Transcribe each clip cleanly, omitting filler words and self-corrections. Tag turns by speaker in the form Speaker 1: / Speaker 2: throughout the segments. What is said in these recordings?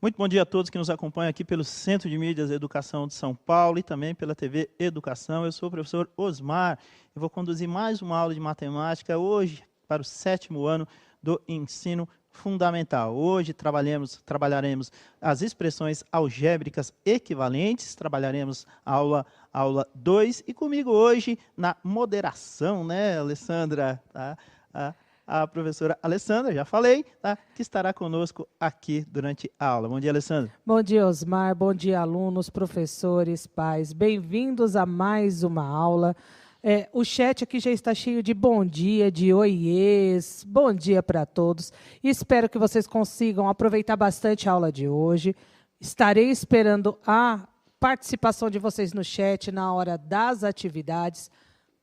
Speaker 1: Muito bom dia a todos que nos acompanham aqui pelo Centro de Mídias e Educação de São Paulo e também pela TV Educação. Eu sou o professor Osmar e vou conduzir mais uma aula de matemática hoje para o 7º ano do ensino fundamental. Hoje trabalharemos as expressões algébricas equivalentes, trabalharemos a aula 2 e comigo hoje na moderação, né, Alessandra? Tá? A professora Alessandra, já falei, tá? Que estará conosco aqui durante a aula. Bom dia, Alessandra.
Speaker 2: Bom dia, Osmar. Bom dia, alunos, professores, pais. Bem-vindos a mais uma aula. O chat aqui já está cheio de bom dia, de oiês. Bom dia para todos. Espero que vocês consigam aproveitar bastante a aula de hoje. Estarei esperando a participação de vocês no chat na hora das atividades.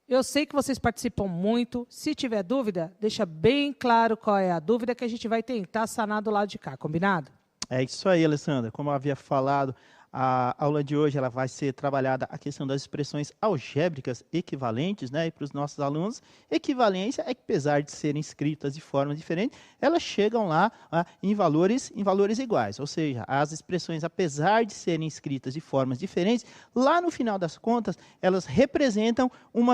Speaker 2: Eu sei que vocês participam muito. Se tiver dúvida, deixa bem claro qual é a dúvida que a gente vai tentar sanar do lado de cá, combinado?
Speaker 1: É isso aí, Alessandra. Como eu havia falado, a aula de hoje ela vai ser trabalhada a questão das expressões algébricas equivalentes, né? E para os nossos alunos, equivalência é que, apesar de serem escritas de forma diferente, elas chegam lá em valores iguais. Ou seja, as expressões, apesar de serem escritas de formas diferentes, lá no final das contas, elas representam um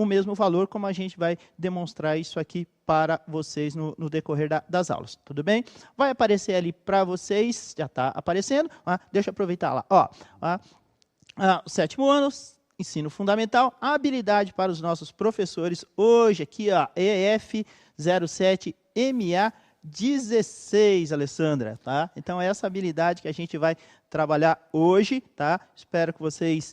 Speaker 1: mesmo valor, como a gente vai demonstrar isso aqui para vocês no decorrer das aulas, tudo bem? Vai aparecer ali para vocês, já está aparecendo, deixa eu aproveitar lá, o 7º ano, ensino fundamental, a habilidade para os nossos professores, hoje aqui, EF07MA16, Alessandra, tá? Então, é essa habilidade que a gente vai trabalhar hoje, tá? Espero que vocês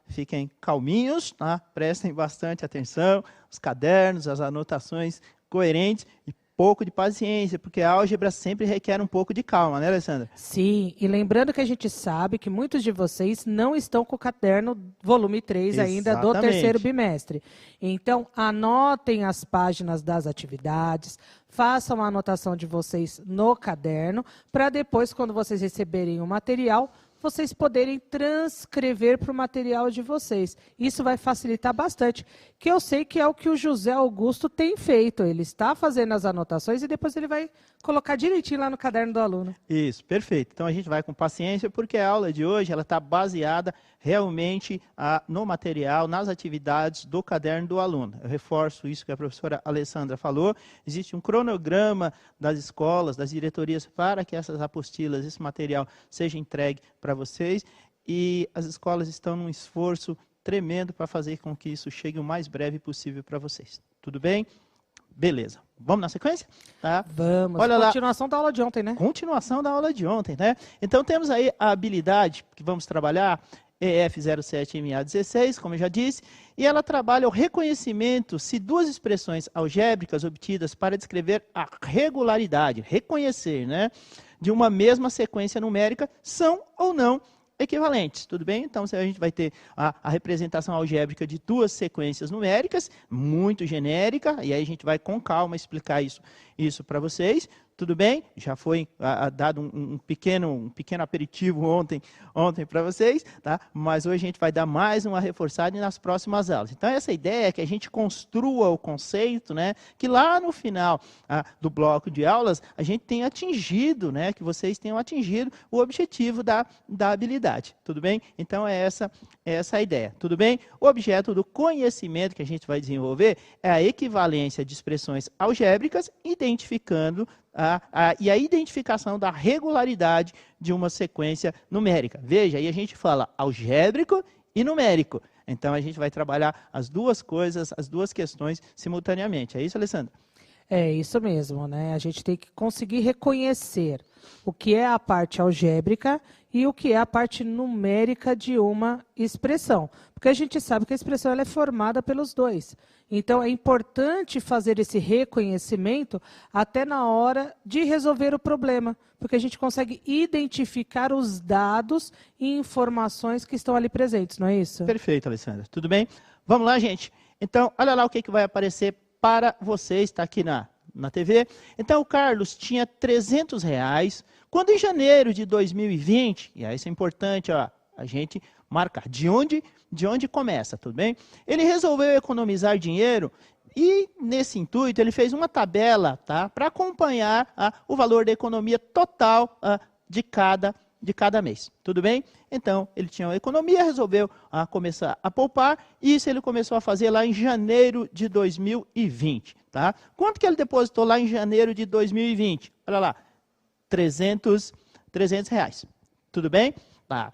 Speaker 1: fiquem calminhos, tá? Prestem bastante atenção, os cadernos, as anotações coerentes e pouco de paciência, porque a álgebra sempre requer um pouco de calma, né, Alessandra?
Speaker 2: Sim, e lembrando que a gente sabe que muitos de vocês não estão com o caderno volume 3 ainda do terceiro bimestre. Então, anotem as páginas das atividades, façam a anotação de vocês no caderno, para depois, quando vocês receberem o material, vocês poderem transcrever para o material de vocês. Isso vai facilitar bastante, que eu sei que é o que o José Augusto tem feito. Ele está fazendo as anotações e depois ele vai colocar direitinho lá no caderno do aluno.
Speaker 1: Isso, perfeito. Então, a gente vai com paciência, porque a aula de hoje ela está baseada realmente no material, nas atividades do caderno do aluno. Eu reforço isso que a professora Alessandra falou. Existe um cronograma das escolas, das diretorias, para que essas apostilas, esse material, seja entregue para vocês. E as escolas estão num esforço tremendo para fazer com que isso chegue o mais breve possível para vocês. Tudo bem? Beleza. Vamos na sequência? Tá?
Speaker 2: Vamos.
Speaker 1: Olha
Speaker 2: continuação
Speaker 1: lá.
Speaker 2: Da aula de ontem, né?
Speaker 1: Continuação da aula de ontem, né? Então, temos aí a habilidade que vamos trabalhar, EF07MA16, como eu já disse, e ela trabalha o reconhecimento se duas expressões algébricas obtidas para descrever a regularidade, reconhecer, né, de uma mesma sequência numérica são ou não equivalentes, tudo bem? Então, a gente vai ter a representação algébrica de duas sequências numéricas, muito genérica, e aí a gente vai com calma explicar isso para vocês. Tudo bem? Já foi dado um pequeno aperitivo ontem para vocês, tá? Mas hoje a gente vai dar mais uma reforçada nas próximas aulas. Então, essa ideia é que a gente construa o conceito, né? Que lá no final do bloco de aulas, a gente tenha atingido, né? Que vocês tenham atingido o objetivo da habilidade. Tudo bem? Então, é essa a ideia. Tudo bem? O objeto do conhecimento que a gente vai desenvolver é a equivalência de expressões algébricas, identificando e a identificação da regularidade de uma sequência numérica. Veja, aí a gente fala algébrico e numérico. Então, a gente vai trabalhar as duas coisas, as duas questões simultaneamente. É isso, Alessandra?
Speaker 2: É isso mesmo, né? A gente tem que conseguir reconhecer o que é a parte algébrica e o que é a parte numérica de uma expressão. Porque a gente sabe que a expressão ela é formada pelos dois. Então, é importante fazer esse reconhecimento até na hora de resolver o problema, porque a gente consegue identificar os dados e informações que estão ali presentes, não é isso?
Speaker 1: Perfeito, Alessandra. Tudo bem? Vamos lá, gente? Então, olha lá o que vai aparecer para vocês, está aqui na TV. Então, o Carlos tinha R$300, quando em janeiro de 2020, e aí isso é importante, a gente marcar de onde começa, tudo bem? Ele resolveu economizar dinheiro E, nesse intuito, ele fez uma tabela, tá, para acompanhar o valor da economia total de cada mês. Tudo bem? Então, ele tinha uma economia, resolveu começar a poupar, e isso ele começou a fazer lá em janeiro de 2020. Tá? Quanto que ele depositou lá em janeiro de 2020? Olha lá, 300 reais. Tudo bem? Tá.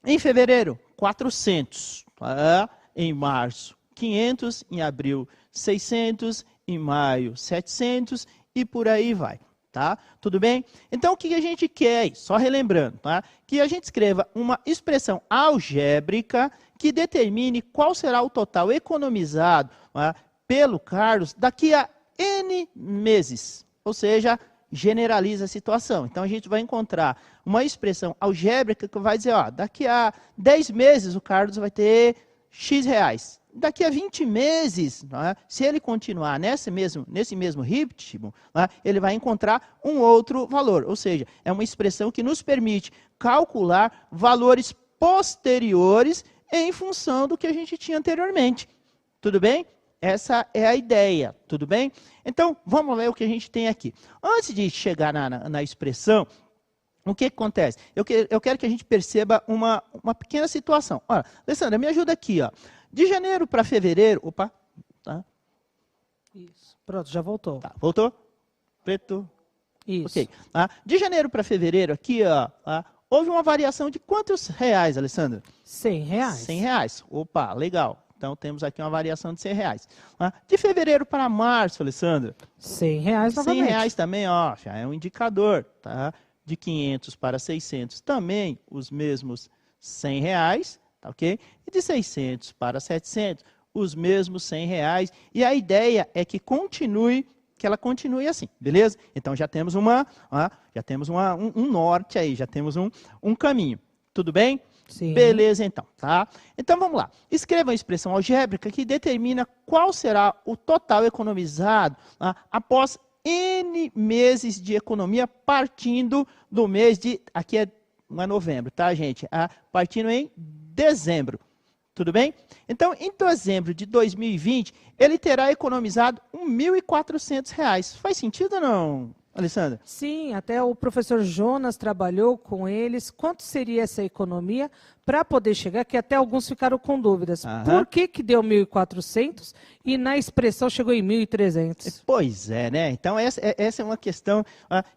Speaker 1: Em fevereiro, 400. Tá? Em março, 500. Em abril, 600. Em maio, 700. E por aí vai. Tá? Tudo bem? Então, o que a gente quer? Só relembrando, tá? Que a gente escreva uma expressão algébrica que determine qual será o total economizado, tá, pelo Carlos daqui a N meses. Ou seja, generaliza a situação. Então, a gente vai encontrar uma expressão algébrica que vai dizer, ó, daqui a 10 meses o Carlos vai ter X reais. Daqui a 20 meses, né, se ele continuar nesse mesmo ritmo, né, ele vai encontrar um outro valor. Ou seja, é uma expressão que nos permite calcular valores posteriores em função do que a gente tinha anteriormente. Tudo bem? Essa é a ideia, tudo bem? Então, vamos ver o que a gente tem aqui. Antes de chegar na expressão, o que acontece? Eu quero que a gente perceba uma pequena situação. Olha, Alessandra, me ajuda aqui. Ó. De janeiro para fevereiro... Opa, tá?
Speaker 2: Isso. Pronto, já voltou.
Speaker 1: Tá, voltou? Preto.
Speaker 2: Isso.
Speaker 1: Ok. Tá? De janeiro para fevereiro, aqui, ó, tá? Houve uma variação de quantos reais, Alessandra?
Speaker 2: 100 reais.
Speaker 1: 100 reais. Opa, legal. Então, temos aqui uma variação de 100 reais. De fevereiro para março, Alessandra?
Speaker 2: 100 reais novamente.
Speaker 1: 100 reais também, ó, já é um indicador. Tá? De 500 para 600, também os mesmos 100 reais. Tá, ok? E de 600 para 700, os mesmos 100 reais. E a ideia é que ela continue assim, beleza? Então, já temos um norte aí, já temos um caminho. Tudo bem?
Speaker 2: Sim.
Speaker 1: Beleza, então, tá? Então, vamos lá. Escreva uma expressão algébrica que determina qual será o total economizado após N meses de economia partindo do mês de... Aqui não é novembro, tá, gente? Partindo em dezembro. Tudo bem? Então, em dezembro de 2020, ele terá economizado R$ 1.400. Faz sentido ou não, Alessandra?
Speaker 2: Sim, até o professor Jonas trabalhou com eles. Quanto seria essa economia para poder chegar? Que até alguns ficaram com dúvidas. Por que deu 1.400 e na expressão chegou em 1.300?
Speaker 1: Pois é, né? Então, essa é uma questão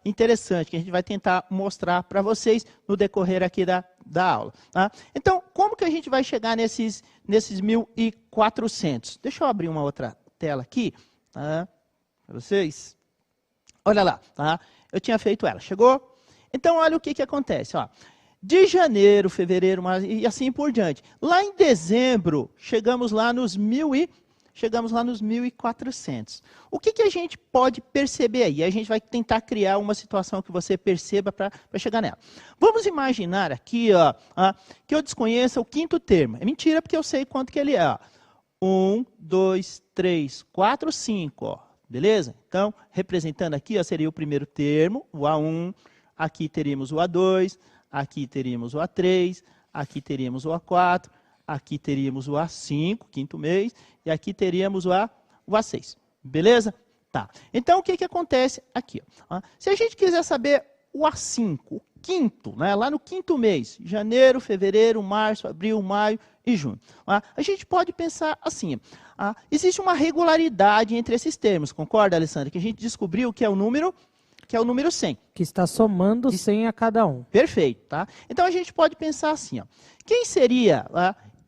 Speaker 1: interessante que a gente vai tentar mostrar para vocês no decorrer aqui da aula. Tá? Então, como que a gente vai chegar nesses 1.400? Deixa eu abrir uma outra tela aqui, tá? Para vocês. Olha lá, tá? Eu tinha feito ela. Chegou? Então, olha o que acontece. Ó. De janeiro, fevereiro, março, e assim por diante. Lá em dezembro, chegamos lá nos 1.400. O que a gente pode perceber aí? A gente vai tentar criar uma situação que você perceba para chegar nela. Vamos imaginar aqui ó, que eu desconheça o quinto termo. É mentira, porque eu sei quanto que ele é. Ó. 1, 2, 3, 4, 5, ó. Beleza? Então, representando aqui, ó, seria o primeiro termo, o A1, aqui teríamos o A2, aqui teríamos o A3, aqui teríamos o A4, aqui teríamos o A5, quinto mês, e aqui teríamos o A6. Beleza? Tá. Então, o que acontece aqui? Ó? Se a gente quiser saber o A5, o quinto, né, lá no quinto mês, janeiro, fevereiro, março, abril, maio e junho. A gente pode pensar assim, existe uma regularidade entre esses termos, concorda, Alessandra? Que a gente descobriu que é o número 100.
Speaker 2: Que está somando 100 a cada um.
Speaker 1: Perfeito, tá? Então a gente pode pensar assim, ó, quem seria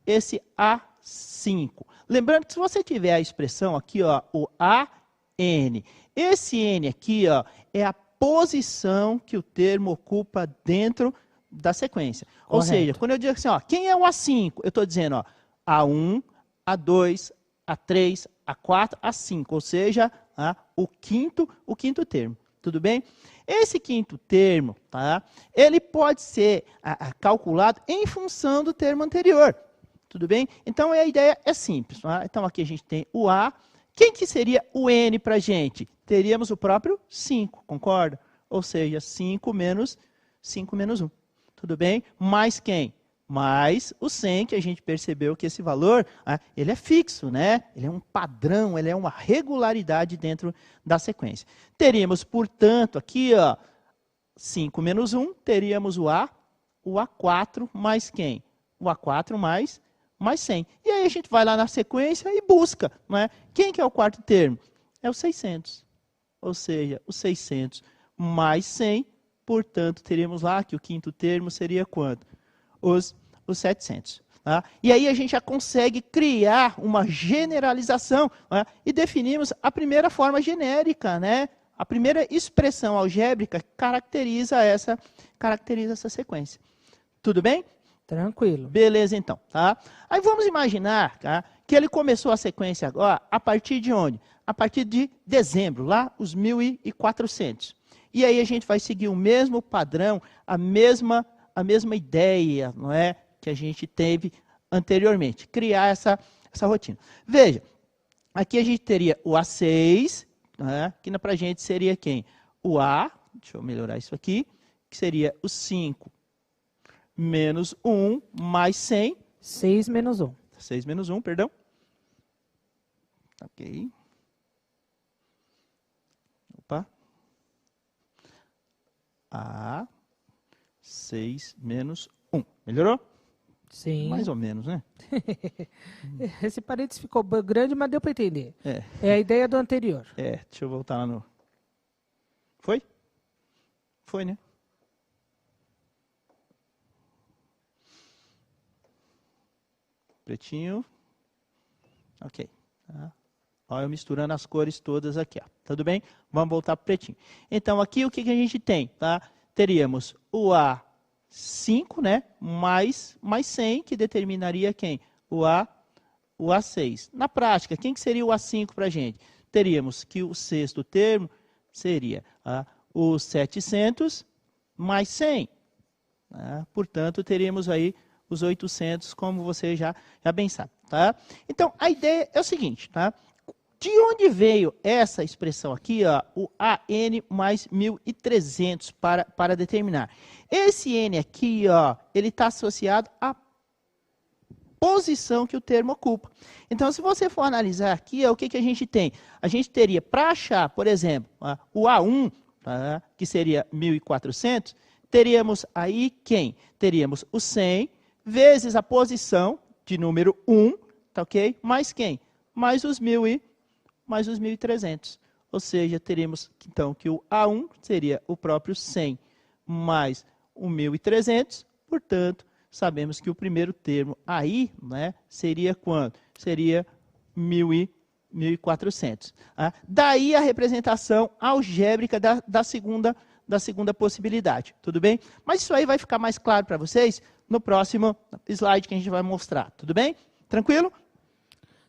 Speaker 1: esse A5? Lembrando que se você tiver a expressão aqui, ó, o AN, esse N aqui, ó, é a posição que o termo ocupa dentro da sequência.
Speaker 2: Correto.
Speaker 1: Ou seja, quando eu digo assim, ó, quem é o A5? Eu estou dizendo, ó, A1, A2, A3, A4, A5. Ou seja, o quinto termo. Tudo bem? Esse quinto termo, tá, ele pode ser calculado em função do termo anterior. Tudo bem? Então, a ideia é simples. Tá? Então, aqui a gente tem o A. Quem que seria o N para a gente? Teríamos o próprio 5, concorda? Ou seja, 5 menos 1. Tudo bem? Mais quem? mais o 100, que a gente percebeu que esse valor, ele é fixo, né? Ele é um padrão, ele é uma regularidade dentro da sequência. Teríamos, portanto, aqui, ó, 5 menos 1, teríamos o A4 mais quem? O A4 mais 100. E aí a gente vai lá na sequência e busca, não é? Quem que é o quarto termo? É o 600. Ou seja, o 600 mais 100, portanto, teríamos lá que o quinto termo seria quanto? Os 700. Tá? E aí a gente já consegue criar uma generalização, né? E definimos a primeira forma genérica, né? A primeira expressão algébrica caracteriza essa sequência. Tudo bem?
Speaker 2: Tranquilo.
Speaker 1: Beleza, então. Tá? Aí vamos imaginar, tá, que ele começou a sequência agora a partir de onde? A partir de dezembro, lá os 1400. E aí a gente vai seguir o mesmo padrão, a mesma ideia, não é, que a gente teve anteriormente, criar essa rotina. Veja, aqui a gente teria o A6, né, que para a gente seria quem? O A, deixa eu melhorar isso aqui, que seria o 5 menos 1 mais 100.
Speaker 2: 6 menos 1.
Speaker 1: 6 menos 1, perdão. Ok. Opa. A 6 menos 1. Melhorou?
Speaker 2: Sim.
Speaker 1: Mais ou menos, né?
Speaker 2: Esse parênteses ficou grande, mas deu para entender. É a ideia do anterior.
Speaker 1: Deixa eu voltar lá no... Foi? Foi, né? Pretinho. Ok. Tá. Ó, eu misturando as cores todas aqui. Ó. Tudo bem? Vamos voltar para o pretinho. Então, aqui o que a gente tem? Tá? Teríamos o A5, né? mais 100, que determinaria quem? O A6. Na prática, quem que seria o A5 para a gente? Teríamos que o sexto termo seria o 700 mais 100. Tá? Portanto, teríamos aí os 800, como você já bem sabe. Tá? Então, a ideia é o seguinte, tá? De onde veio essa expressão aqui, ó, o AN mais 1.300 para determinar? Esse N aqui, ó, ele está associado à posição que o termo ocupa. Então, se você for analisar aqui, ó, o que a gente tem? A gente teria, para achar, por exemplo, o A1, tá, que seria 1.400, teríamos aí quem? Teríamos o 100 vezes a posição de número 1, tá ok? Mais quem? Mais os 1.300. Ou seja, teríamos então que o A1 seria o próprio 100 mais o 1.300. Portanto, sabemos que o primeiro termo aí, né, seria quanto? Seria 1.400. Daí a representação algébrica da segunda possibilidade. Tudo bem? Mas isso aí vai ficar mais claro para vocês no próximo slide que a gente vai mostrar. Tudo bem? Tranquilo?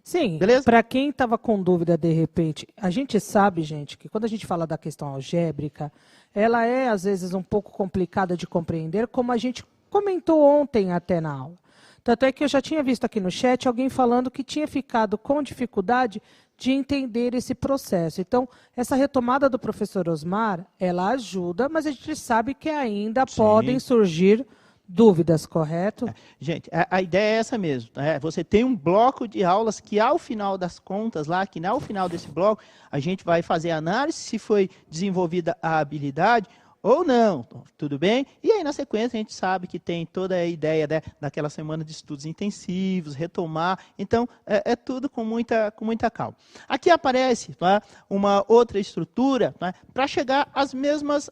Speaker 2: Sim,
Speaker 1: beleza?
Speaker 2: Para quem estava com dúvida de repente, a gente sabe, gente, que quando a gente fala da questão algébrica, ela é às vezes um pouco complicada de compreender, como a gente comentou ontem até na aula. Tanto é que eu já tinha visto aqui no chat alguém falando que tinha ficado com dificuldade de entender esse processo. Então, essa retomada do professor Osmar, ela ajuda, mas a gente sabe que ainda podem surgir dúvidas, correto?
Speaker 1: Gente, a ideia é essa mesmo. Né? Você tem um bloco de aulas que, ao final das contas, lá, que ao final desse bloco, a gente vai fazer a análise se foi desenvolvida a habilidade ou não, tudo bem? E aí, na sequência, a gente sabe que tem toda a ideia, né, daquela semana de estudos intensivos, retomar. Então, é tudo com muita calma. Aqui aparece, tá, uma outra estrutura, tá, para chegar às mesmas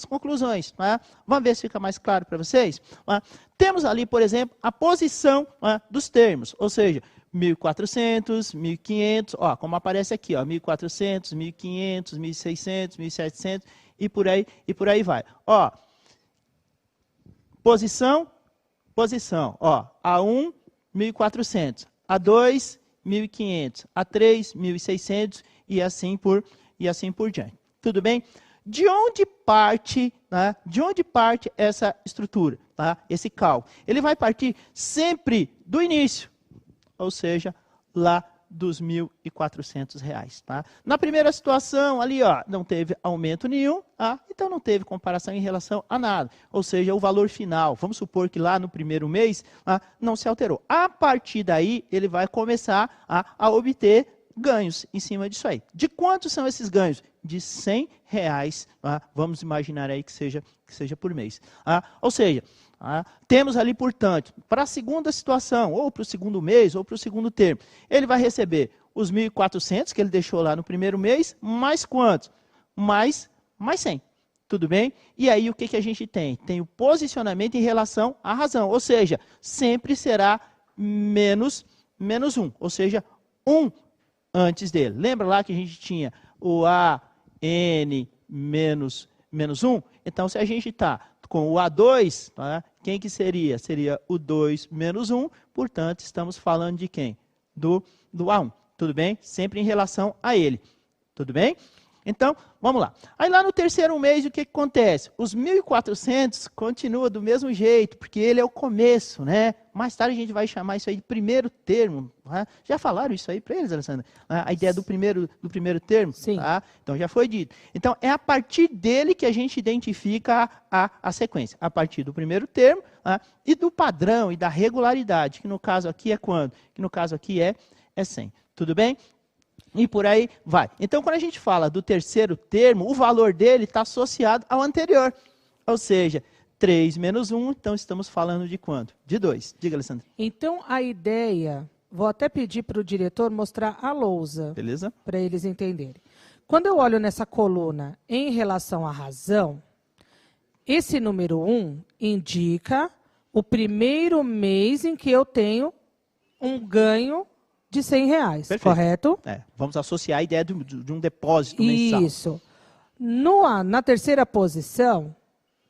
Speaker 1: conclusões. Tá? Vamos ver se fica mais claro para vocês? Tá? Temos ali, por exemplo, a posição, tá, dos termos, ou seja, 1.400, 1.500, ó, como aparece aqui, ó, 1.400, 1.500, 1.600, 1.700, e por aí vai. Ó, posição, ó, A1, 1.400, A2, 1.500, A3, 1.600 e assim por diante. Tudo bem? De onde parte, né, essa estrutura, tá? Esse cálculo? Ele vai partir sempre do início, ou seja, lá dos R$ 1.400, tá? Na primeira situação, ali, ó, não teve aumento nenhum, tá? Então não teve comparação em relação a nada. Ou seja, o valor final, vamos supor que lá no primeiro mês, não se alterou. A partir daí, ele vai começar a obter ganhos em cima disso aí. De quantos são esses ganhos? De R$ 100, tá? Vamos imaginar aí que seja por mês. Ou seja, temos ali, portanto, para a segunda situação, ou para o segundo mês, ou para o segundo termo, ele vai receber os 1.400 que ele deixou lá no primeiro mês, mais quantos? Mais 100. Tudo bem? E aí o que a gente tem? Tem o posicionamento em relação à razão, ou seja, sempre será menos 1, ou seja, 1 antes dele. Lembra lá que a gente tinha o AN menos 1? Então, se a gente está com o A2, tá? Quem que seria? Seria o 2 menos 1, portanto, estamos falando de quem? Do A1, tudo bem? Sempre em relação a ele, tudo bem? Então, vamos lá. Aí lá no terceiro mês, o que acontece? Os 1.400 continua do mesmo jeito, porque ele é o começo, né? Mais tarde a gente vai chamar isso aí de primeiro termo. Tá? Já falaram isso aí para eles, Alessandra? A ideia do primeiro termo?
Speaker 2: Sim.
Speaker 1: Tá? Então, já foi dito. Então, é a partir dele que a gente identifica a sequência. A partir do primeiro termo, tá? E do padrão e da regularidade, que no caso aqui é quando? Que no caso aqui é 100. Tudo bem? E por aí vai. Então, quando a gente fala do terceiro termo, o valor dele está associado ao anterior. Ou seja, 3 menos 1, então estamos falando de quanto? De 2. Diga, Alessandra.
Speaker 2: Então, a ideia, vou até pedir para o diretor mostrar a lousa.
Speaker 1: Beleza.
Speaker 2: Para eles entenderem. Quando eu olho nessa coluna em relação à razão, esse número 1 indica o primeiro mês em que eu tenho um ganho de R$ 100, correto?
Speaker 1: Vamos associar a ideia de um depósito mensal.
Speaker 2: Isso. Na terceira posição,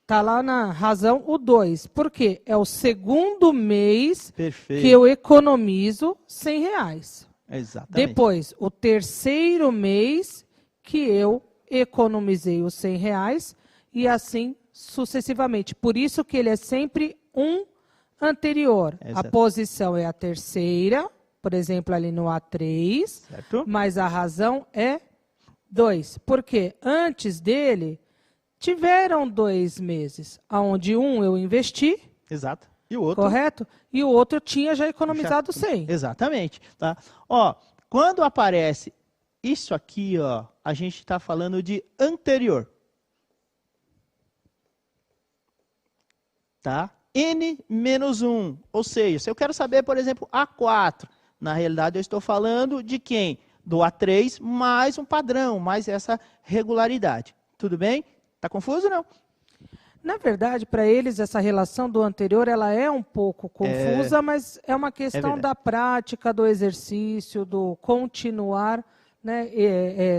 Speaker 2: está lá na razão o 2. Por quê? É o segundo mês que eu economizo R$ 100.
Speaker 1: Exatamente.
Speaker 2: Depois, o terceiro mês que eu economizei os R$ 100 e assim sucessivamente. Por isso que ele é sempre um anterior.
Speaker 1: Exato.
Speaker 2: A posição é a terceira, por exemplo, ali no A3, certo? Mas a razão é 2. Porque antes dele, tiveram 2 meses, onde um eu investi.
Speaker 1: Exato. E o outro?
Speaker 2: Correto? E o outro eu tinha já economizado 100.
Speaker 1: Exatamente. Tá? Ó, quando aparece isso aqui, ó, a gente está falando de anterior. Tá? N menos 1. Ou seja, se eu quero saber, por exemplo, A4, na realidade eu estou falando de quem? Do A3 mais um padrão, mais essa regularidade. Tudo bem? Está confuso ou não?
Speaker 2: Na verdade, para eles, essa relação do anterior ela é um pouco confusa, mas é uma questão da prática, do exercício, do continuar, né,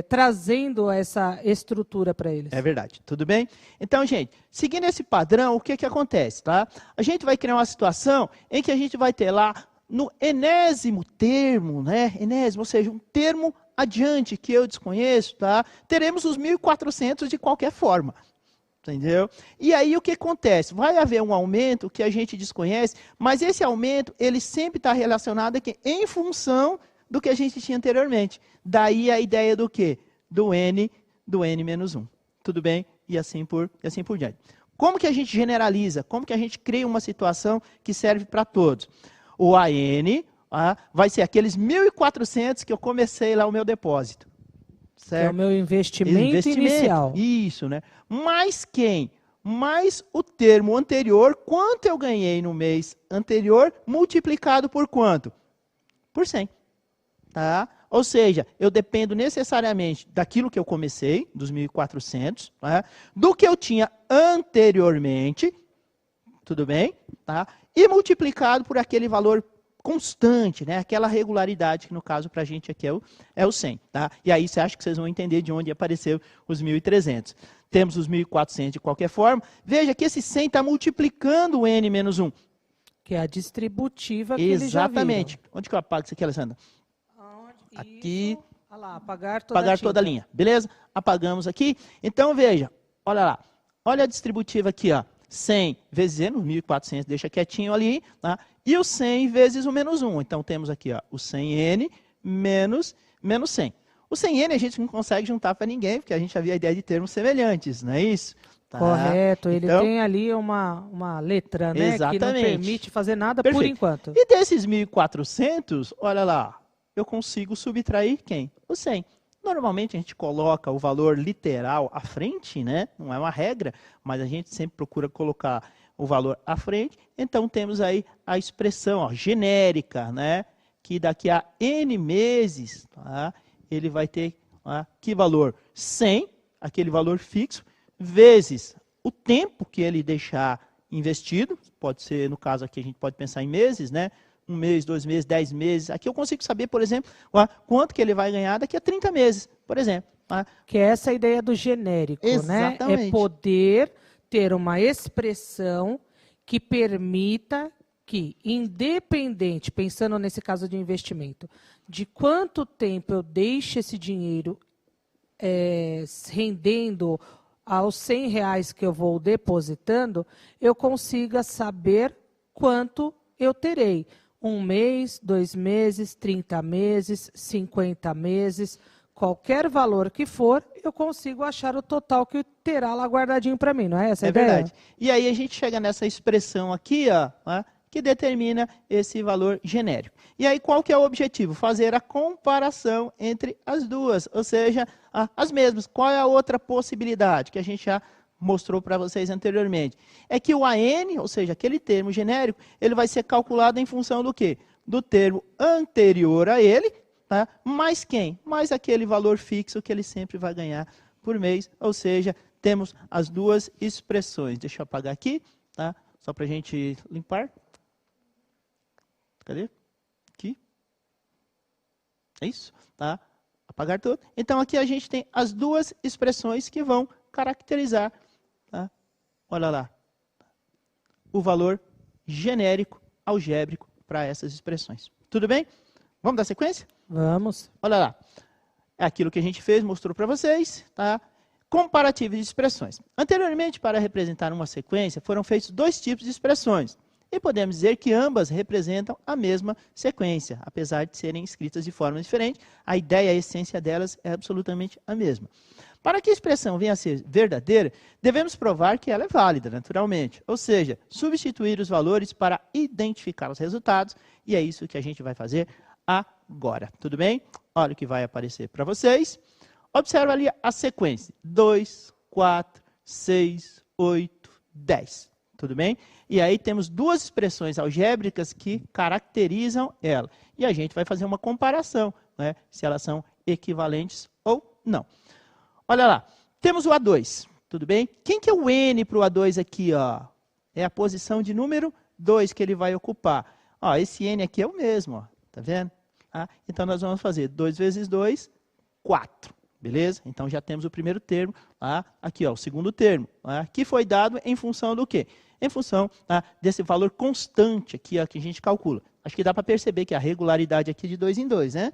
Speaker 2: trazendo essa estrutura para eles.
Speaker 1: É verdade, tudo bem? Então, gente, seguindo esse padrão, o que acontece? Tá? A gente vai criar uma situação em que a gente vai ter lá no enésimo termo, né? Enésimo, ou seja, um termo adiante que eu desconheço, tá? Teremos os 1.400 de qualquer forma. Entendeu? E aí o que acontece? Vai haver um aumento que a gente desconhece, mas esse aumento, ele sempre está relacionado aqui em função do que a gente tinha anteriormente. Daí a ideia do quê? Do N menos 1. Tudo bem? E assim por diante. Como que a gente generaliza? Como que a gente cria uma situação que serve para todos? O AN vai ser aqueles 1.400 que eu comecei lá o meu depósito. Certo?
Speaker 2: Que é o meu investimento inicial.
Speaker 1: Isso, né? Mais quem? Mais o termo anterior, quanto eu ganhei no mês anterior, multiplicado por quanto? Por 100. Tá? Ou seja, eu dependo necessariamente daquilo que eu comecei, dos 1.400, tá? Do que eu tinha anteriormente, tudo bem? Tá? E multiplicado por aquele valor constante, né? Aquela regularidade que no caso para a gente aqui é o 100. Tá? E aí você acha que vocês vão entender de onde apareceu os 1.300. Temos os 1.400 de qualquer forma. Veja que esse 100 está multiplicando o N menos 1.
Speaker 2: Que é a distributiva que
Speaker 1: exatamente. Onde que eu apago isso aqui, Alessandra? Aqui.
Speaker 2: Olha lá, apagar
Speaker 1: toda a linha. Beleza? Apagamos aqui. Então, veja. Olha lá. Olha a distributiva aqui, ó. 100 vezes N, 1.400, deixa quietinho ali. Tá? E o 100 vezes o menos 1. Então, temos aqui ó, o 100N menos 100. O 100N a gente não consegue juntar para ninguém, porque a gente havia a ideia de termos semelhantes, não é isso?
Speaker 2: Tá. Correto, ele então, tem ali uma letra, né, que não permite fazer nada por enquanto.
Speaker 1: E desses 1.400, olha lá, eu consigo subtrair quem? O 100. Normalmente a gente coloca o valor literal à frente, né? Não é uma regra, mas a gente sempre procura colocar o valor à frente. Então temos aí a expressão ó, genérica, né? Que daqui a N meses, tá? Ele vai ter que valor? 100, aquele valor fixo, vezes o tempo que ele deixar investido. Pode ser, no caso aqui, a gente pode pensar em meses, né? 1 mês, 2 meses, 10 meses. Aqui eu consigo saber, por exemplo, quanto que ele vai ganhar daqui a 30 meses, por exemplo.
Speaker 2: Que é essa ideia do genérico,
Speaker 1: exatamente,
Speaker 2: né? É poder ter uma expressão que permita que, independente, pensando nesse caso de investimento, de quanto tempo eu deixo esse dinheiro rendendo aos R$100 que eu vou depositando, eu consiga saber quanto eu terei. 1 mês, 2 meses, 30 meses, 50 meses, qualquer valor que for, eu consigo achar o total que terá lá guardadinho para mim, não é essa a ideia?
Speaker 1: É verdade. E aí a gente chega nessa expressão aqui, ó, que determina esse valor genérico. E aí qual que é o objetivo? Fazer a comparação entre as duas, ou seja, as mesmas. Qual é a outra possibilidade que a gente já mostrou para vocês anteriormente? É que o AN, ou seja, aquele termo genérico, ele vai ser calculado em função do quê? Do termo anterior a ele, tá? Mais quem? Mais aquele valor fixo que ele sempre vai ganhar por mês, ou seja, temos as duas expressões. Deixa eu apagar aqui, tá? Só para a gente limpar. Cadê? Aqui. É isso, tá? Apagar tudo. Então, aqui a gente tem as duas expressões que vão caracterizar, tá? Olha lá, o valor genérico algébrico para essas expressões. Tudo bem? Vamos dar sequência?
Speaker 2: Vamos.
Speaker 1: Olha lá. É aquilo que a gente fez, mostrou para vocês, tá? Comparativo de expressões. Anteriormente, para representar uma sequência, foram feitos 2 tipos de expressões. E podemos dizer que ambas representam a mesma sequência, apesar de serem escritas de forma diferente, a ideia, a essência delas é absolutamente a mesma. Para que a expressão venha a ser verdadeira, devemos provar que ela é válida, naturalmente. Ou seja, substituir os valores para identificar os resultados, e é isso que a gente vai fazer agora. Tudo bem? Olha o que vai aparecer para vocês. Observa ali a sequência. 2, 4, 6, 8, 10. Tudo bem? E aí temos 2 expressões algébricas que caracterizam ela. E a gente vai fazer uma comparação, né, se elas são equivalentes ou não. Olha lá, temos o A2, tudo bem? Quem que é o N para o A2 aqui? Ó? É a posição de número 2 que ele vai ocupar. Ó, esse N aqui é o mesmo, ó, tá vendo? Então nós vamos fazer 2 vezes 2, 4. Beleza? Então já temos o primeiro termo, aqui ó, o segundo termo, que foi dado em função do quê? Em função desse valor constante aqui ó, que a gente calcula. Acho que dá para perceber que a regularidade aqui é de 2 em 2, né?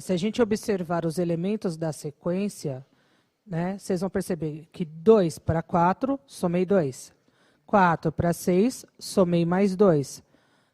Speaker 2: Se a gente observar os elementos da sequência, né, vocês vão perceber que 2 para 4, somei 2. 4 para 6, somei mais 2.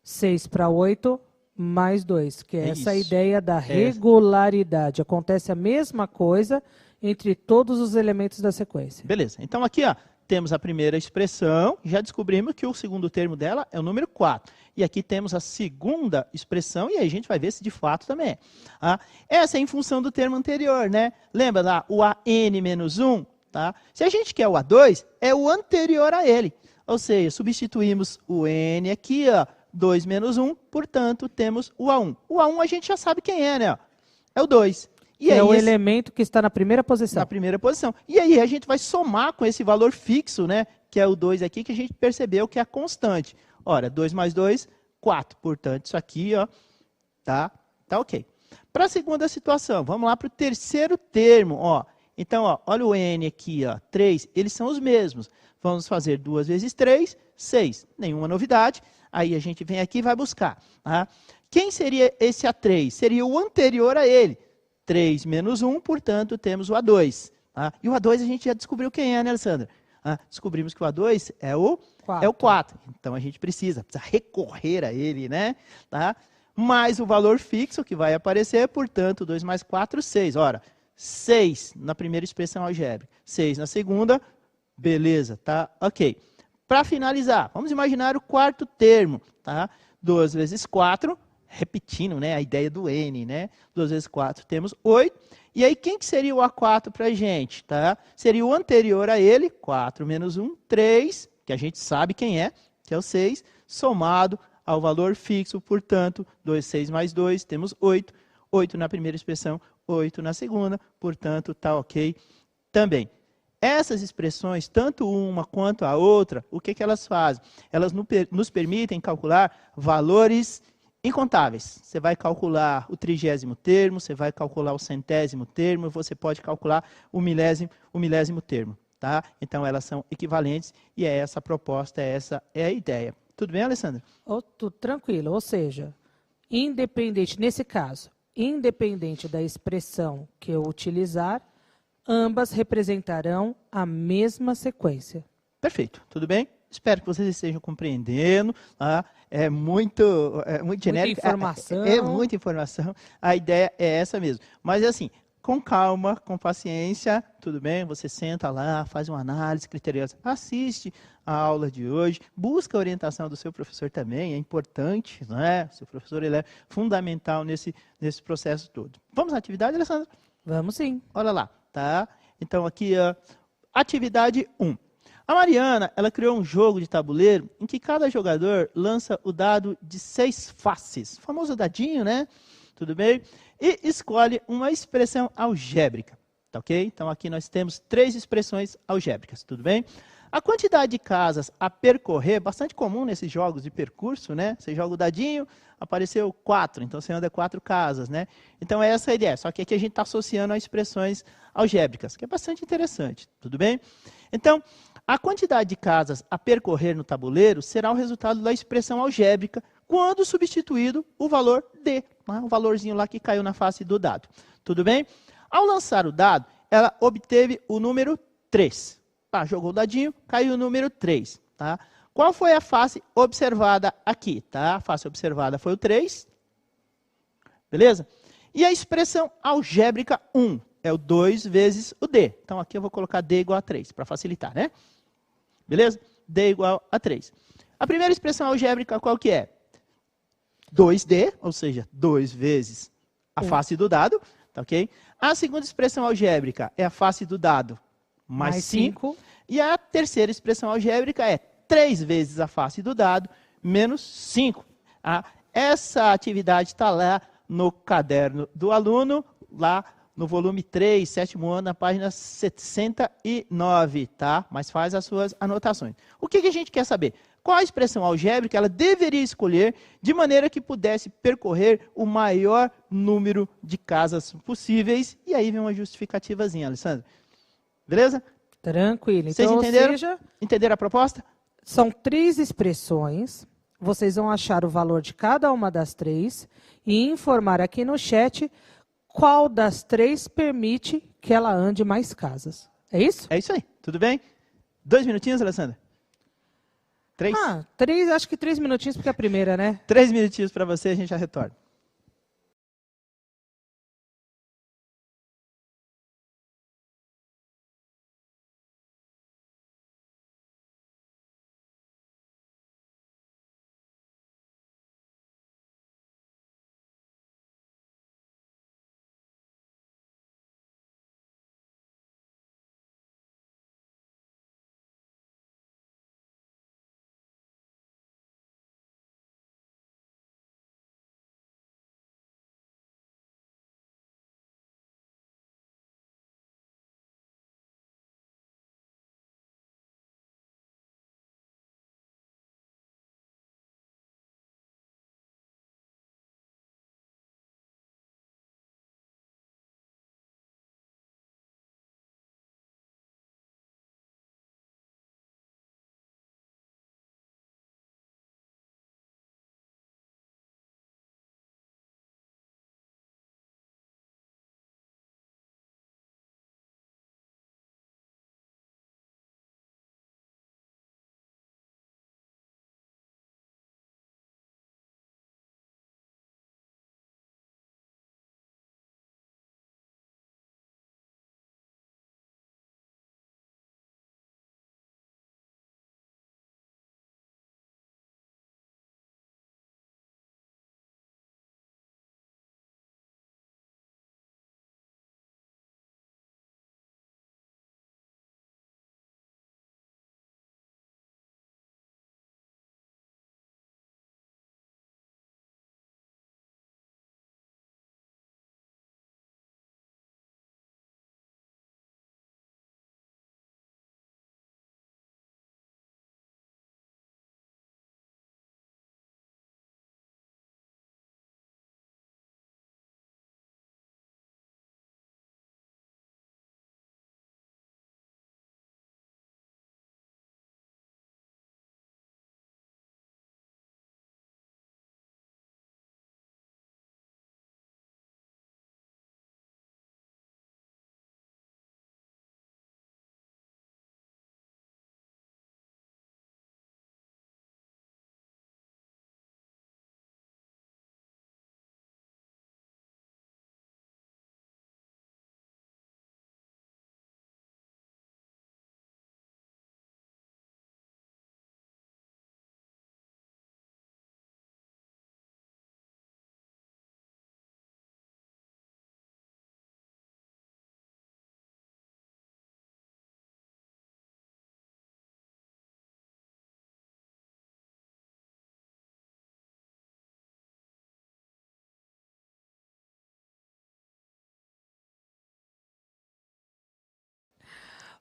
Speaker 2: 6 para 8, mais 2, que é essa ideia da regularidade. Acontece a mesma coisa entre todos os elementos da sequência.
Speaker 1: Beleza. Então aqui ó, temos a primeira expressão, já descobrimos que o segundo termo dela é o número 4. E aqui temos a segunda expressão, e aí a gente vai ver se de fato também é. Essa é em função do termo anterior, né? Lembra lá, o AN menos 1? Tá? Se a gente quer o A2, é o anterior a ele. Ou seja, substituímos o N aqui, ó, 2 menos 1, portanto, temos o A1. O A1 a gente já sabe quem é, né? É o 2.
Speaker 2: E é o elemento que está na primeira posição.
Speaker 1: Na primeira posição. E aí a gente vai somar com esse valor fixo, né? Que é o 2 aqui, que a gente percebeu que é a constante. Ora, 2 mais 2, 4. Portanto, isso aqui, ó, tá ok. Para a segunda situação, vamos lá para o terceiro termo, ó. Então, ó, olha o N aqui, ó, 3, eles são os mesmos. Vamos fazer 2 vezes 3, 6. Nenhuma novidade. Aí a gente vem aqui e vai buscar. Quem seria esse A3? Seria o anterior a ele. 3 menos 1, portanto, temos o A2. E o A2 a gente já descobriu quem é, né, Alessandra? Descobrimos que o A2 é o 4. Então a gente precisa recorrer a ele, né? mais o valor fixo que vai aparecer, portanto, 2 mais 4, 6. Ora, 6 na primeira expressão algébrica, 6 na segunda, beleza, tá? Ok. Para finalizar, vamos imaginar o quarto termo, tá? 2 vezes 4, repetindo, né, a ideia do N, né? 2 vezes 4, temos 8. E aí, quem que seria o A4 para a gente, tá? Seria o anterior a ele, 4 menos 1, 3, que a gente sabe quem é, que é o 6, somado ao valor fixo, portanto, 2, 6 mais 2, temos 8. 8 na primeira expressão, 8 na segunda, portanto, tá ok também. Essas expressões, tanto uma quanto a outra, o que elas fazem? Elas nos permitem calcular valores incontáveis. Você vai calcular o 30º termo, você vai calcular o 100º termo, você pode calcular o milésimo termo. Tá? Então, elas são equivalentes e é essa a proposta, essa é a ideia. Tudo bem, Alessandra?
Speaker 2: Tudo tranquilo, ou seja, independente, nesse caso, independente da expressão que eu utilizar, ambas representarão a mesma sequência.
Speaker 1: Perfeito, tudo bem? Espero que vocês estejam compreendendo. Tá? É muito genérico.
Speaker 2: Muita informação.
Speaker 1: É muita informação. A ideia é essa mesmo. Mas, assim, com calma, com paciência, tudo bem? Você senta lá, faz uma análise criteriosa, assiste a aula de hoje, busca a orientação do seu professor também, é importante, não é? O seu professor ele é fundamental nesse processo todo. Vamos à atividade, Alessandra?
Speaker 2: Vamos sim.
Speaker 1: Olha lá, tá? Então, aqui, atividade 1. A Mariana, ela criou um jogo de tabuleiro em que cada jogador lança o dado de 6 faces, o famoso dadinho, né? Tudo bem? E escolhe uma expressão algébrica, tá ok? Então, aqui nós temos 3 expressões algébricas, tudo bem? A quantidade de casas a percorrer, bastante comum nesses jogos de percurso, né? Você joga o dadinho, apareceu 4, então você anda 4 casas, né? Então, é essa a ideia, só que aqui a gente está associando a expressões algébricas, que é bastante interessante, tudo bem? Então, a quantidade de casas a percorrer no tabuleiro será o resultado da expressão algébrica quando substituído o valor D, né? O valorzinho lá que caiu na face do dado. Tudo bem? Ao lançar o dado, ela obteve o número 3. Tá, jogou o dadinho, caiu o número 3. Tá? Qual foi a face observada aqui? Tá? A face observada foi o 3. Beleza? E a expressão algébrica 1 é o 2 vezes o D. Então, aqui eu vou colocar D igual a 3, para facilitar, né? Beleza? D igual a 3. A primeira expressão algébrica qual que é? 2D, ou seja, 2 vezes a face do dado. Tá, ok? A segunda expressão algébrica é a face do dado mais 5. E a terceira expressão algébrica é 3 vezes a face do dado menos 5. Essa atividade está lá no caderno do aluno, lá no volume 3, sétimo ano, na página 69, tá? Mas faz as suas anotações. O que a gente quer saber? Qual a expressão algébrica ela deveria escolher de maneira que pudesse percorrer o maior número de casas possíveis? E aí vem uma justificativazinha, Alessandra. Beleza?
Speaker 2: Tranquilo.
Speaker 1: Vocês
Speaker 2: então,
Speaker 1: entenderam?
Speaker 2: Ou seja,
Speaker 1: entenderam a proposta?
Speaker 2: São 3 expressões. Vocês vão achar o valor de cada uma das 3 e informar aqui no chat qual das 3 permite que ela ande mais casas. É isso?
Speaker 1: É isso aí. Tudo bem? 2 minutinhos, Alessandra? 3?
Speaker 2: 3, acho que 3 minutinhos, porque é a primeira, né?
Speaker 1: 3 minutinhos para você, a gente já retorna.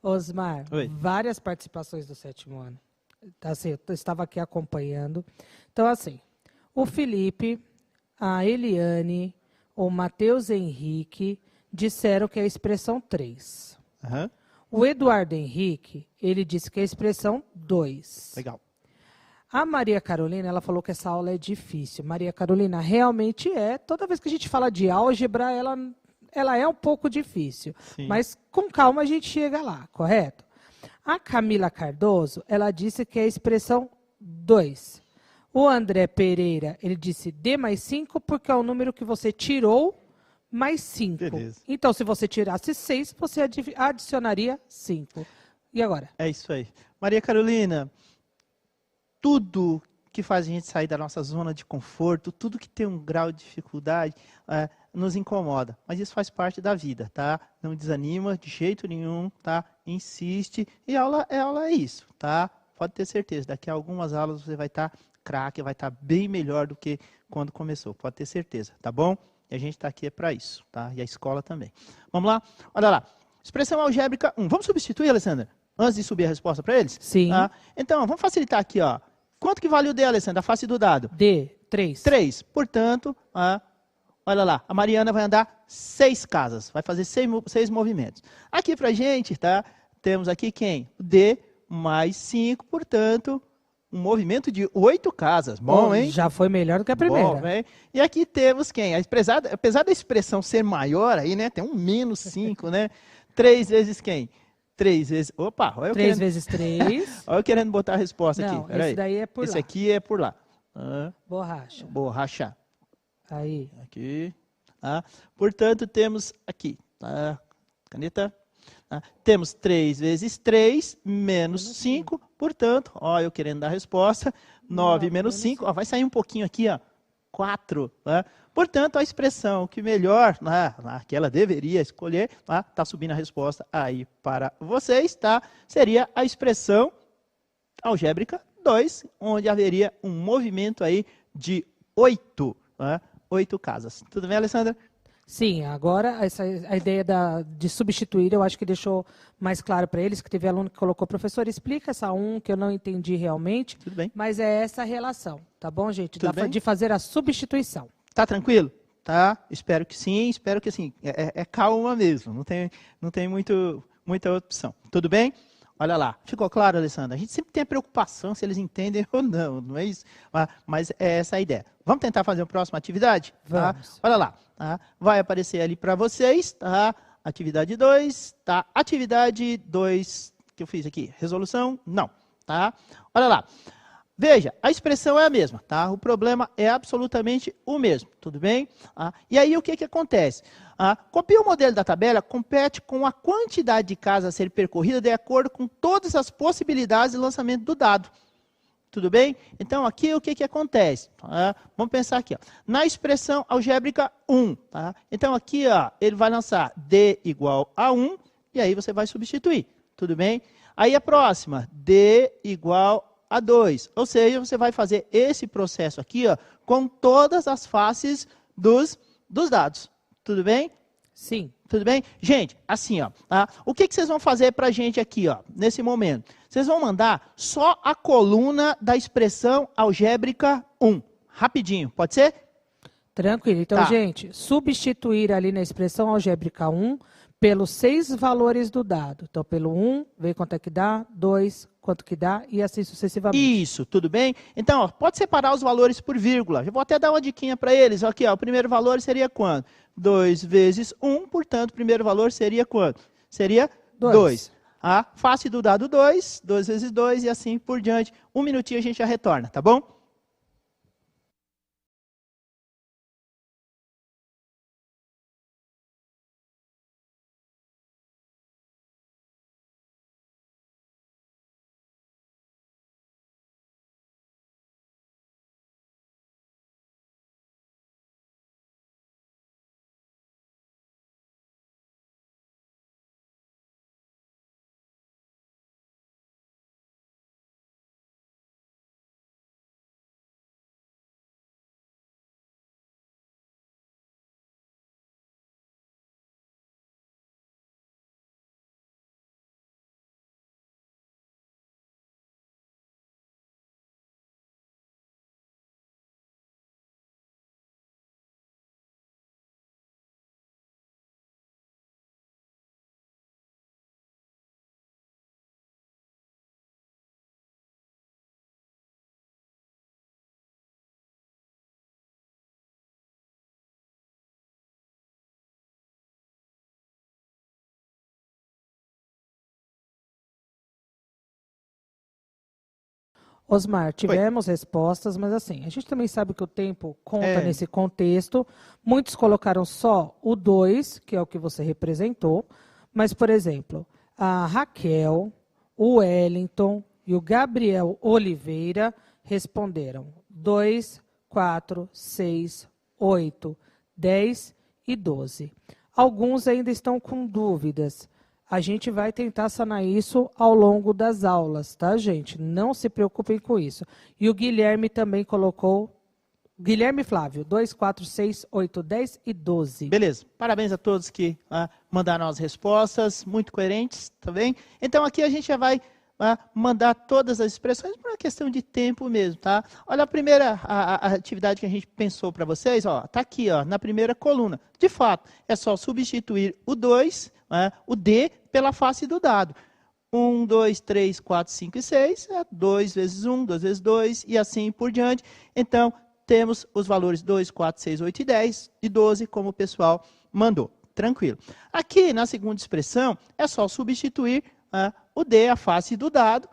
Speaker 2: Osmar,
Speaker 1: Oi.
Speaker 2: várias participações do 7º ano. Assim, eu estava aqui acompanhando. Então, assim, o Felipe, a Eliane, o Matheus Henrique disseram que é a expressão 3.
Speaker 1: Uhum.
Speaker 2: O Eduardo Henrique, ele disse que é a expressão 2.
Speaker 1: Legal.
Speaker 2: A Maria Carolina, ela falou que essa aula é difícil. Maria Carolina, realmente é. Toda vez que a gente fala de álgebra, ela é um pouco difícil.
Speaker 1: Sim.
Speaker 2: Mas com calma a gente chega lá, correto? A Camila Cardoso, ela disse que é a expressão 2. O André Pereira, ele disse D mais 5 porque é o número que você tirou mais 5.
Speaker 1: Beleza.
Speaker 2: Então, se você tirasse 6, você adicionaria 5. E agora?
Speaker 1: É isso aí. Maria Carolina, tudo que faz a gente sair da nossa zona de conforto, tudo que tem um grau de dificuldade, nos incomoda. Mas isso faz parte da vida, tá? Não desanima de jeito nenhum, tá? Insiste. E aula é isso, tá? Pode ter certeza. Daqui a algumas aulas você vai estar craque, vai estar bem melhor do que quando começou. Pode ter certeza, tá bom? E a gente está aqui para isso, tá? E a escola também. Vamos lá? Olha lá. Expressão algébrica 1. Vamos substituir, Alessandra? Antes de subir a resposta para eles?
Speaker 2: Sim.
Speaker 1: Então, vamos facilitar aqui, ó. Quanto que vale o D, Alessandra? A face do dado?
Speaker 2: D, 3.
Speaker 1: 3. Portanto, olha lá, a Mariana vai andar 6 casas. Vai fazer 6 movimentos. Aqui pra gente, tá? Temos aqui quem? O D mais 5, portanto, um movimento de 8 casas. Bom, hein?
Speaker 2: Já foi melhor do que a primeira.
Speaker 1: Bom, hein? E aqui temos quem? Apesar da expressão ser maior aí, né? Tem um menos 5, né? 3 vezes quem? 3 vezes... Opa! Olha
Speaker 2: 3 vezes 3.
Speaker 1: Olha eu querendo botar a resposta
Speaker 2: Não,
Speaker 1: aqui. Pera
Speaker 2: esse
Speaker 1: aí.
Speaker 2: daí é por lá.
Speaker 1: Esse aqui é por lá.
Speaker 2: Borracha.
Speaker 1: Borracha.
Speaker 2: Aí.
Speaker 1: Aqui. Portanto, temos aqui. Caneta. Temos 3 vezes 3 menos 5. Portanto, ó, eu querendo dar a resposta. 9 menos 5. Ó, vai sair um pouquinho aqui, ó. 4. Portanto, a expressão que melhor, que ela deveria escolher, está subindo a resposta aí para vocês, tá? Seria a expressão algébrica 2, onde haveria um movimento aí de 8, 8 casas. Tudo bem, Alessandra?
Speaker 2: Sim, agora a ideia de substituir, eu acho que deixou mais claro para eles, que teve aluno que colocou, professor, explica essa 1, que eu não entendi realmente.
Speaker 1: Tudo bem.
Speaker 2: Mas é essa relação, tá bom, gente?
Speaker 1: De
Speaker 2: fazer a substituição.
Speaker 1: Tá tranquilo? Tá? Espero que sim, espero que assim, é calma mesmo, não tem muita opção. Tudo bem? Olha lá, ficou claro, Alessandra? A gente sempre tem a preocupação se eles entendem ou não, não é isso? Mas é essa a ideia. Vamos tentar fazer a próxima atividade?
Speaker 2: Vamos.
Speaker 1: Tá? Olha lá, tá? Vai aparecer ali para vocês, tá? Atividade 2, tá? Atividade 2 que eu fiz aqui, resolução? Não, tá? Olha lá. Veja, a expressão é a mesma, tá? O problema é absolutamente o mesmo, tudo bem? E aí o que acontece? Copia o modelo da tabela, compete com a quantidade de casas a ser percorrida de acordo com todas as possibilidades de lançamento do dado. Tudo bem? Então, aqui o que acontece? Vamos pensar aqui. Ó. Na expressão algébrica 1. Tá? Então, aqui ó, ele vai lançar D igual a 1, e aí você vai substituir. Tudo bem? Aí a próxima, D igual a 2. Ou seja, você vai fazer esse processo aqui ó, com todas as faces dos dados. Tudo bem?
Speaker 2: Sim.
Speaker 1: Tudo bem? Gente, assim, ó, o que vocês vão fazer para a gente aqui, ó, nesse momento? Vocês vão mandar só a coluna da expressão algébrica 1. Rapidinho, pode ser?
Speaker 2: Tranquilo. Então, gente, substituir ali na expressão algébrica 1 pelos 6 valores do dado. Então, pelo 1, ver quanto é que dá, 2, quanto que dá, e assim sucessivamente.
Speaker 1: Isso, tudo bem? Então, ó, pode separar os valores por vírgula. Eu vou até dar uma diquinha para eles. Aqui, ó, o primeiro valor seria quanto? 2 vezes 1, portanto, o primeiro valor seria quanto? Seria 2. A face do dado 2, 2 vezes 2 e assim por diante. Um minutinho a gente já retorna, tá bom?
Speaker 2: Osmar, tivemos respostas, mas assim, a gente também sabe que o tempo conta nesse contexto. Muitos colocaram só o 2, que é o que você representou, mas, por exemplo, a Raquel, o Wellington e o Gabriel Oliveira responderam 2, 4, 6, 8, 10 e 12. Alguns ainda estão com dúvidas. A gente vai tentar sanar isso ao longo das aulas, tá, gente? Não se preocupem com isso. E o Guilherme também colocou, Guilherme Flávio, 2, 4, 6, 8, 10 e 12.
Speaker 1: Beleza. Parabéns a todos que mandaram as respostas, muito coerentes, tá bem? Então aqui a gente já vai mandar todas as expressões por uma questão de tempo mesmo, tá? Olha a primeira a atividade que a gente pensou para vocês, ó, tá aqui, ó, na primeira coluna. De fato, é só substituir o 2, o D, pela face do dado. 1, 2, 3, 4, 5 e 6, 2 vezes 1, 2 vezes 2 e assim por diante. Então, temos os valores 2, 4, 6, 8 e 10 e 12, como o pessoal mandou. Tranquilo. Aqui, na segunda expressão, é só substituir o D, a face do dado,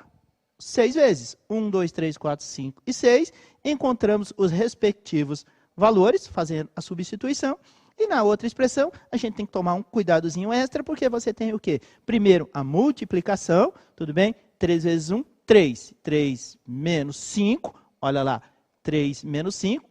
Speaker 1: 6 vezes. 1, 2, 3, 4, 5 e 6. Encontramos os respectivos valores, fazendo a substituição. E na outra expressão, a gente tem que tomar um cuidadozinho extra, porque você tem o quê? Primeiro, a multiplicação, tudo bem? 3 vezes 1, 3. 3 menos 5, olha lá, 3 menos 5,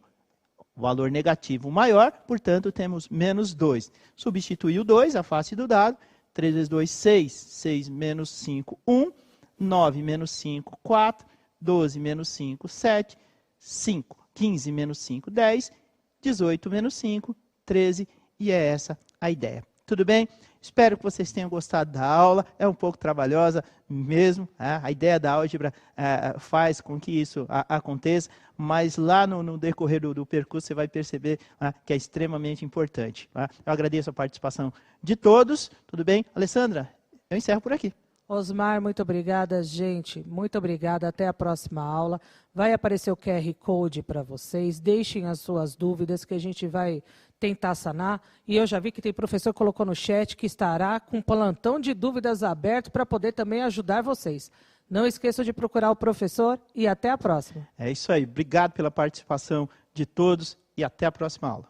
Speaker 1: valor negativo maior, portanto, temos menos 2. Substitui o 2, a face do dado, 3 vezes 2, 6. 6 menos 5, 1. 9 menos 5, 4. 12 menos 5, 7. 5. 15 menos 5, 10. 18 menos 5, 13. E é essa a ideia. Tudo bem? Espero que vocês tenham gostado da aula. É um pouco trabalhosa mesmo. A ideia da álgebra faz com que isso aconteça, mas lá no decorrer do percurso você vai perceber que é extremamente importante. Eu agradeço a participação de todos. Tudo bem? Alessandra, eu encerro por aqui.
Speaker 2: Osmar, muito obrigada, gente. Muito obrigada. Até a próxima aula. Vai aparecer o QR Code para vocês. Deixem as suas dúvidas que a gente vai tentar sanar. E eu já vi que tem professor que colocou no chat que estará com um plantão de dúvidas aberto para poder também ajudar vocês. Não esqueçam de procurar o professor e até a próxima.
Speaker 1: É isso aí. Obrigado pela participação de todos e até a próxima aula.